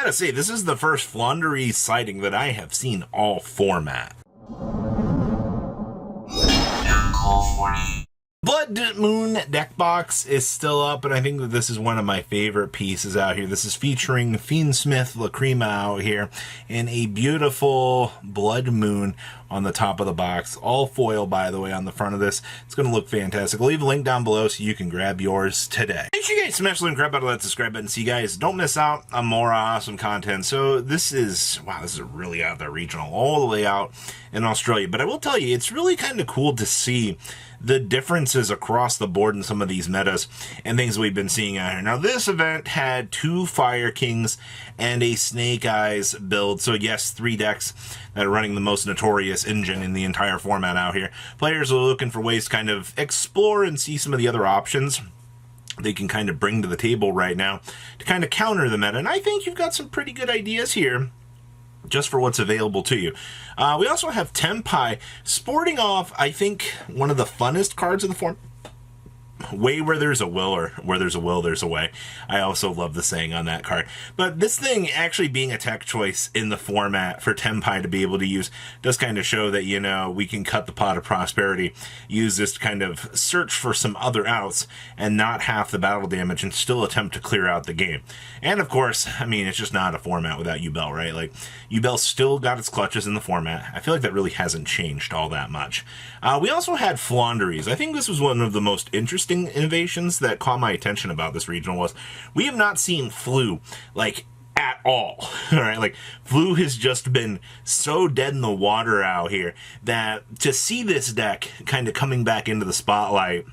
gotta say, this is the first Floowandereeze sighting that I have seen all format. Blood Moon deck box is still up, and I think that this is one of my favorite pieces out here. This is featuring Fiendsmith Lacrima out here in a beautiful Blood Moon on the top of the box. All foil, by the way, on the front of this. It's going to look fantastic. I'll leave a link down below so you can grab yours today. Make sure you guys smash the link, grab out of that subscribe button so you guys don't miss out on more awesome content. So this is, wow, this is really out there regional, all the way out in Australia. But I will tell you, it's really kind of cool to see the differences across the board in some of these metas and things we've been seeing out here. Now, this event had 2 Fire Kings and a Snake Eyes build. So yes, 3 decks that are running the most notorious engine in the entire format out here. Players are looking for ways to kind of explore and see some of the other options they can kind of bring to the table right now to kind of counter the meta. And I think you've got some pretty good ideas here just for what's available to you. We also have Tenpai sporting off, I think, one of the funnest cards in the form. Way where there's a will, or where there's a will, there's a way. I also love the saying on that card. But this thing actually being a tech choice in the format for Tenpai to be able to use does kind of show that, you know, we can cut the pot of prosperity, use this to kind of search for some other outs and not half the battle damage and still attempt to clear out the game. And of course, I mean, it's just not a format without Yubel, right? Like, Yubel still got its clutches in the format. I feel like that really hasn't changed all that much. We also had Floowandereeze. I think this was one of the most interesting innovations that caught my attention about this regional was we have not seen Flu like at all. All right, like Flu has just been so dead in the water out here that to see this deck kind of coming back into the spotlight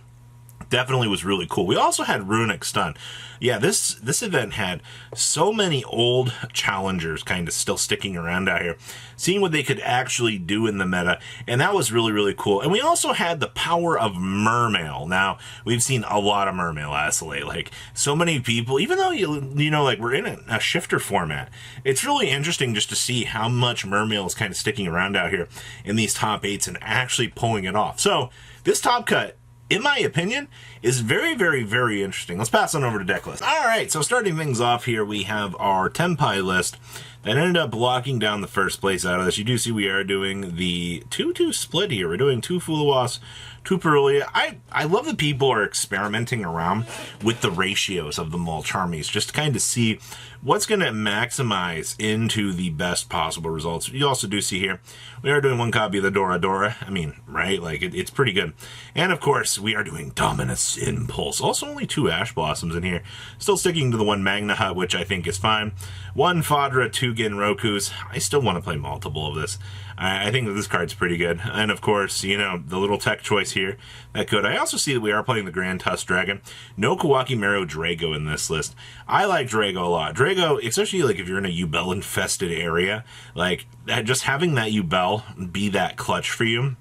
definitely was really cool. We also had Runic Stun. Yeah, this event had so many old challengers kind of still sticking around out here, seeing what they could actually do in the meta, and that was really, really cool. And we also had the power of Mermail. Now, we've seen a lot of Mermail isolate, like so many people, even though, you know, like we're in a shifter format, it's really interesting just to see how much Mermail is kind of sticking around out here in these top 8s and actually pulling it off. So, this top cut, in my opinion, is very, very, very interesting. Let's pass on over to deck list. All right, so starting things off here, we have our Tenpai list that ended up locking down the first place out of this. You do see we are doing the 2-2 split here. We're doing 2 Fulawas, 2 Parulia. I love that people are experimenting around with the ratios of the Mulcharmies just to kind of see what's going to maximize into the best possible results. You also do see here, we are doing 1 copy of the Dora Dora. I mean, right? Like, it's pretty good. And, of course, we are doing Dominus Impulse. Also, only 2 Ash Blossoms in here. Still sticking to the 1 Magna Hut, which I think is fine. 1 Fadra, 2 Genrokus. I still want to play multiple of this. I think that this card's pretty good. And, of course, you know, the little tech choice here, that could. I also see that we are playing the Grand Tusk Dragon. No Kawaki Mero Drago in this list. I like Drago a lot. Drago, especially like if you're in a Yubel-infested area, like, just having that Yubel be that clutch for you,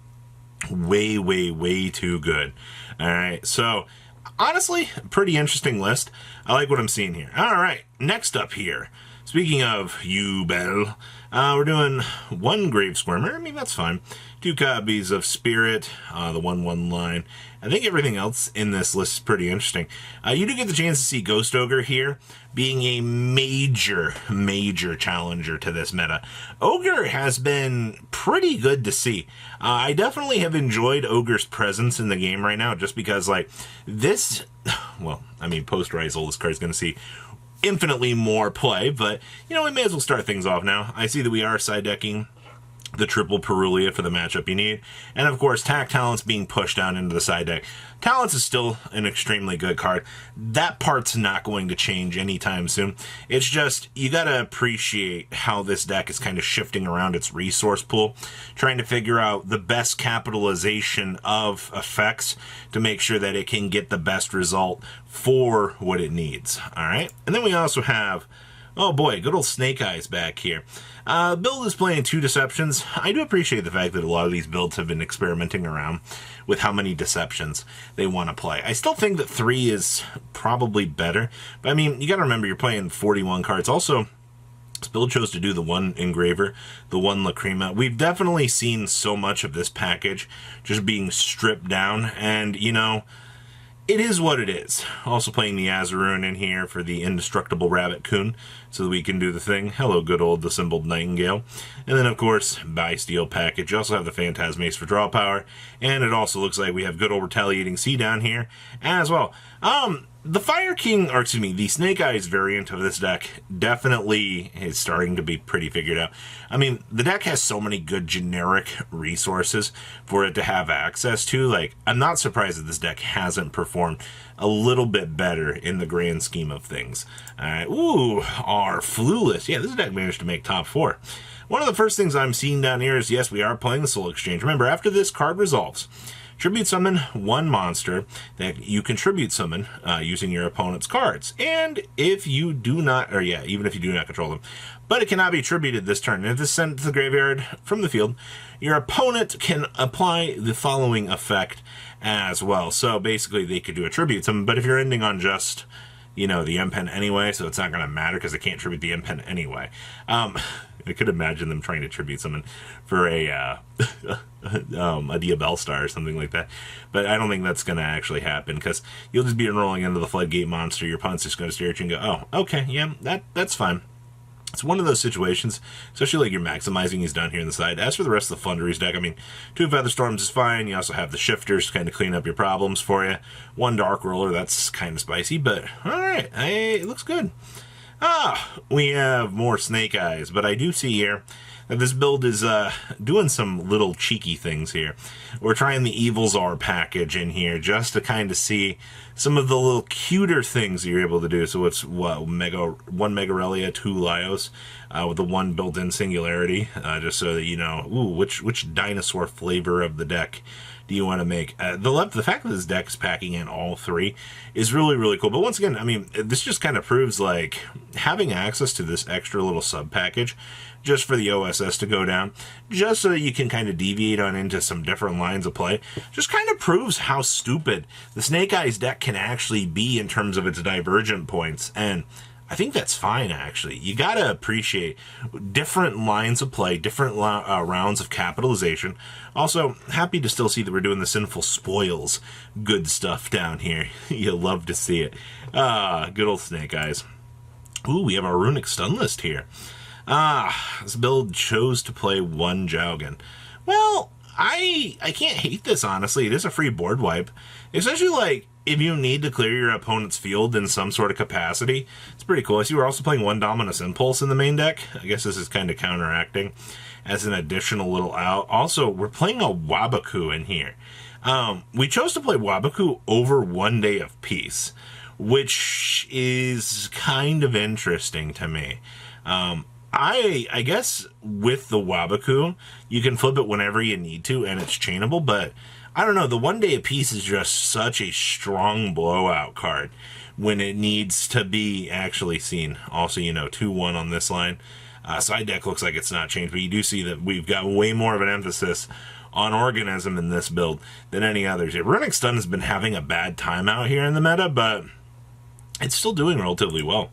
way, way, way too good. All right, so honestly, pretty interesting list. I like what I'm seeing here. All right, next up here, speaking of Yubel, we're doing 1 Grave Squirmer. I mean, that's fine. 2 copies of Spirit, the 1/1 line. I think everything else in this list is pretty interesting. You do get the chance to see Ghost Ogre here being a major, major challenger to this meta. Ogre has been pretty good to see. I definitely have enjoyed Ogre's presence in the game right now just because, like, this, well, I mean, post-Rizal, this card's going to see infinitely more play, but, you know, we may as well start things off now. I see that we are side decking the triple Parulia for the matchup you need. And of course, Tack Talents being pushed down into the side deck. Talents is still an extremely good card. That part's not going to change anytime soon. It's just, you gotta appreciate how this deck is kind of shifting around its resource pool, trying to figure out the best capitalization of effects to make sure that it can get the best result for what it needs. Alright? And then we also have, oh boy, good old Snake Eyes back here. Build is playing 2 Deceptions. I do appreciate the fact that a lot of these builds have been experimenting around with how many Deceptions they want to play. I still think that 3 is probably better, but I mean, you gotta remember you're playing 41 cards. Also, this build chose to do the 1 Engraver, the 1 Lacrima. We've definitely seen so much of this package just being stripped down, and, you know, it is what it is. Also playing the Azaroon in here for the Indestructible Rabbit-kun, so that we can do the thing. Hello, good old Dissembled Nightingale. And then, of course, Bysteel package. You also have the Phantasmace for draw power, and it also looks like we have good old Retaliating Sea down here as well. The Fire King, or excuse me, the Snake Eyes variant of this deck definitely is starting to be pretty figured out. I mean, the deck has so many good generic resources for it to have access to. Like, I'm not surprised that this deck hasn't performed a little bit better in the grand scheme of things. Ooh, our Flulist. Yeah, this deck managed to make top 4. One of the first things I'm seeing down here is, yes, we are playing the Soul Exchange. Remember, after this card resolves, tribute summon one monster that you can tribute summon using your opponent's cards. And if you do not, or yeah, even if you do not control them, but it cannot be tributed this turn. If it's sent to the graveyard from the field, your opponent can apply the following effect as well. So basically they could do a tribute summon, but if you're ending on just, you know, the M-Pen anyway, so it's not going to matter because they can't tribute the M-Pen anyway. I could imagine them trying to tribute someone for a Diabell Star or something like that. But I don't think that's going to actually happen, because you'll just be enrolling into the Floodgate monster. Your opponent's just going to stare at you and go, oh, okay, yeah, that's fine. It's one of those situations, especially like you're maximizing he's down here on the side. As for the rest of the Flunderies deck, I mean, 2 Featherstorms is fine. You also have the Shifters to kind of clean up your problems for you. 1 Dark Roller, that's kind of spicy, but alright, it looks good. We have more Snake Eyes, but I do see here that this build is doing some little cheeky things here. We're trying the Evil Czar package in here just to kind of see some of the little cuter things you're able to do. So it's what, 1 Megarelia, 2 Laios, with the 1 built-in Singularity, just so that you know, ooh, which dinosaur flavor of the deck do you want to make? The fact that this deck is packing in all 3 is really, really cool. But once again, I mean, this just kind of proves, like, having access to this extra little sub-package just for the OSS to go down, just so that you can kind of deviate on into some different lines of play, just kind of proves how stupid the Snake Eyes deck can actually be in terms of its divergent points. And I think that's fine, actually. You gotta appreciate different lines of play, different rounds of capitalization. Also, happy to still see that we're doing the Sinful Spoils good stuff down here. You'll love to see it. Good old Snake Eyes. Ooh, we have our Runic Stun list here. This build chose to play 1 Jowgen. Well, I can't hate this, honestly. It is a free board wipe. Especially, like, if you need to clear your opponent's field in some sort of capacity. It's pretty cool. I see we're also playing 1 Dominus Impulse in the main deck. I guess this is kind of counteracting as an additional little out. Also, we're playing a Waboku in here. We chose to play Waboku over 1 Day of Peace, which is kind of interesting to me. I guess with the Waboku, you can flip it whenever you need to, and it's chainable, but I don't know, the 1 Day of Peace is just such a strong blowout card when it needs to be actually seen. Also, you know, 2-1 on this line. Side deck looks like it's not changed, but you do see that we've got way more of an emphasis on Organism in this build than any others. Runic Stun has been having a bad time out here in the meta, but it's still doing relatively well.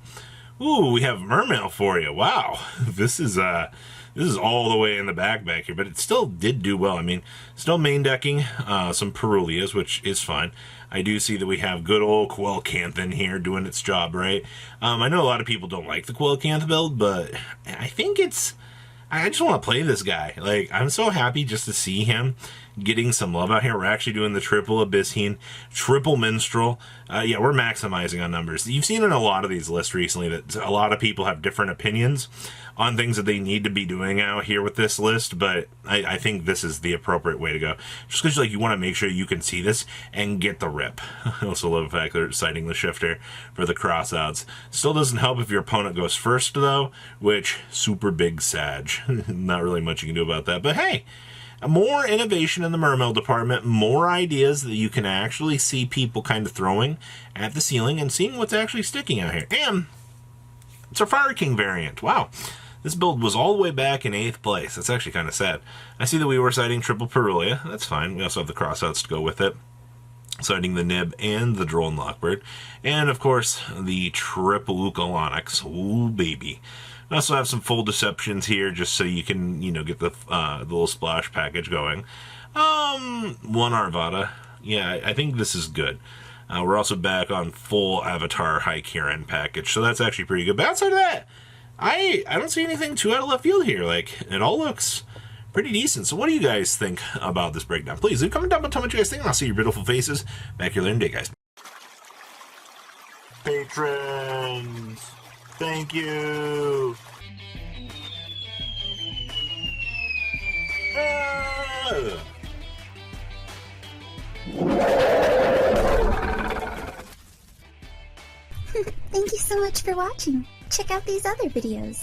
Ooh, we have Mermail for you. Wow, this is all the way in the back here, but it still did do well. I mean, still main decking some Perulias, which is fine. I do see that we have good old Quelcanthan here doing its job, right? I know a lot of people don't like the Quelcanthan build, but I think I just want to play this guy. Like, I'm so happy just to see him getting some love out here. We're actually doing the triple Abyssine, triple Minstrel. Yeah, we're maximizing on numbers. You've seen in a lot of these lists recently that a lot of people have different opinions on things that they need to be doing out here with this list, but I think this is the appropriate way to go. Just because, like, you want to make sure you can see this and get the rip. I also love the fact they're citing the Shifter for the crossouts. Still doesn't help if your opponent goes first, though, which, super big sag. Not really much you can do about that, but hey, more innovation in the Mermail department, more ideas that you can actually see people kind of throwing at the ceiling and seeing what's actually sticking out here. And it's our Fire King variant. Wow. This build was all the way back in 8th place. That's actually kind of sad. I see that we were citing triple Perulia. That's fine. We also have the crossouts to go with it. Citing the Nib and the Droll and Lockbird. And, of course, the triple Ukalonyx. Ooh, baby. I also have some full deceptions here, just so you can, you know, get the little splash package going. 1 Arvada. Yeah, I think this is good. We're also back on full Avatar High Kieran package, so that's actually pretty good. But outside of that, I don't see anything too out of left field here. Like, it all looks pretty decent. So what do you guys think about this breakdown? Please leave a comment down below, tell me what you guys think, and I'll see your beautiful faces back here later in the day, guys. Patrons, thank you. Thank you so much for watching. Check out these other videos.